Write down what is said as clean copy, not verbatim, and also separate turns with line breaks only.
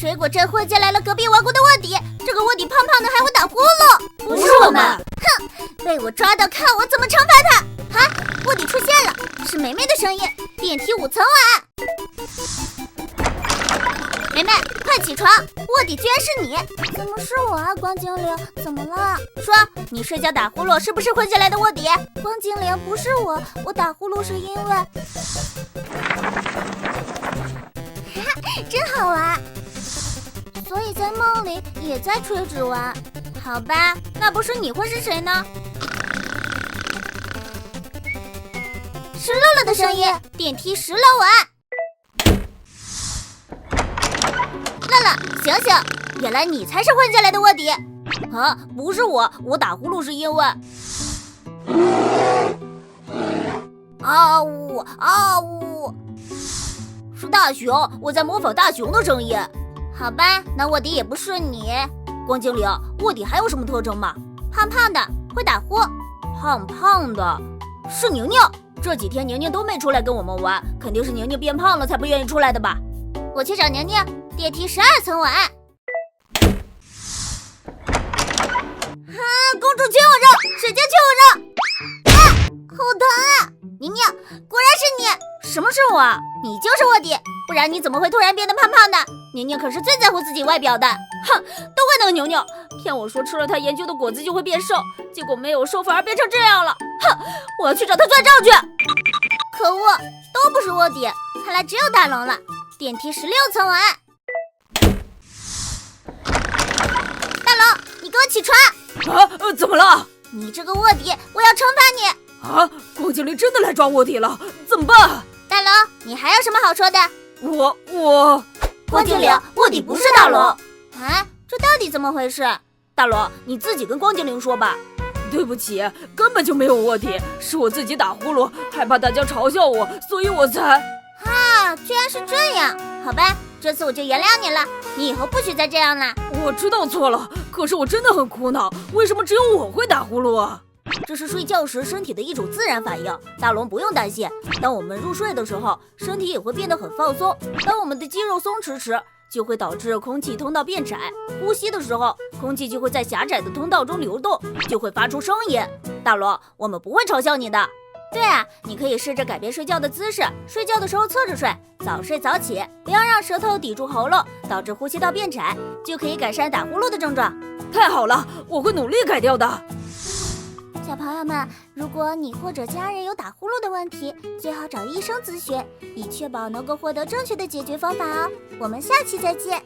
水果镇混进来了隔壁王国的卧底，这个卧底胖胖的还会打呼噜。
不是我们。
哼，被我抓到，看我怎么惩罚他！啊，卧底出现了，是梅梅的声音。电梯5层晚。梅梅，快起床！卧底居然是你！怎么是我啊，光精灵？怎么了？说，你睡觉打呼噜是不是混进来的卧底？光精灵，不是我，我打呼噜是因为……真好玩，所以在梦里也在吹纸玩。好吧，那不是你会是谁呢？是乐乐的声音，电梯10楼晚。乐乐，醒醒！原来你才是混进来的卧底。啊，不是我，我打呼噜是因为……啊呜啊呜！是大熊，我在模仿大熊的声音。好吧，那卧底也不是你。光精灵，卧底还有什么特征吗？胖胖的，会打呼。胖胖的，是宁宁。这几天宁宁都没出来跟我们玩，肯定是宁宁变胖了才不愿意出来的吧。我去找宁宁，电梯12层晚安。啊！公主亲我热，水晶亲我热。啊，好疼啊！宁宁，果然是你。什么是我？你就是卧底，不然你怎么会突然变得胖胖的？宁宁可是最在乎自己外表的。哼，都怪那个牛牛，骗我说吃了他研究的果子就会变瘦，结果没有瘦，反而变成这样了。哼，我要去找他算账去。可恶，都不是卧底，看来只有大龙了。电梯16层晚安。大龙，你给我起床！
啊，怎么了？
你这个卧底，我要惩罚你！
啊，光精灵真的来抓卧底了，怎么办？
大龙，你还有什么好说的？
我……
光精灵，卧底不是大龙。啊，这到底怎么回事？大龙，你自己跟光精灵说吧。
对不起，根本就没有卧底，是我自己打呼噜，害怕大家嘲笑我，所以我才……
啊，居然是这样，好吧，这次我就原谅你了，你以后不许再这样了。
我知道错了，可是我真的很苦恼，为什么只有我会打呼噜啊？
这是睡觉时身体的一种自然反应，大龙不用担心。当我们入睡的时候，身体也会变得很放松。当我们的肌肉松弛时，就会导致空气通道变窄。呼吸的时候，空气就会在狭窄的通道中流动，就会发出声音。大龙，我们不会嘲笑你的。对啊，你可以试着改变睡觉的姿势，睡觉的时候侧着睡，早睡早起，不要让舌头抵住喉咙，导致呼吸道变窄，就可以改善打呼噜的症状。
太好了，我会努力改掉的。
小朋友们，如果你或者家人有打呼噜的问题，最好找医生咨询，以确保能够获得正确的解决方法哦。我们下期再见。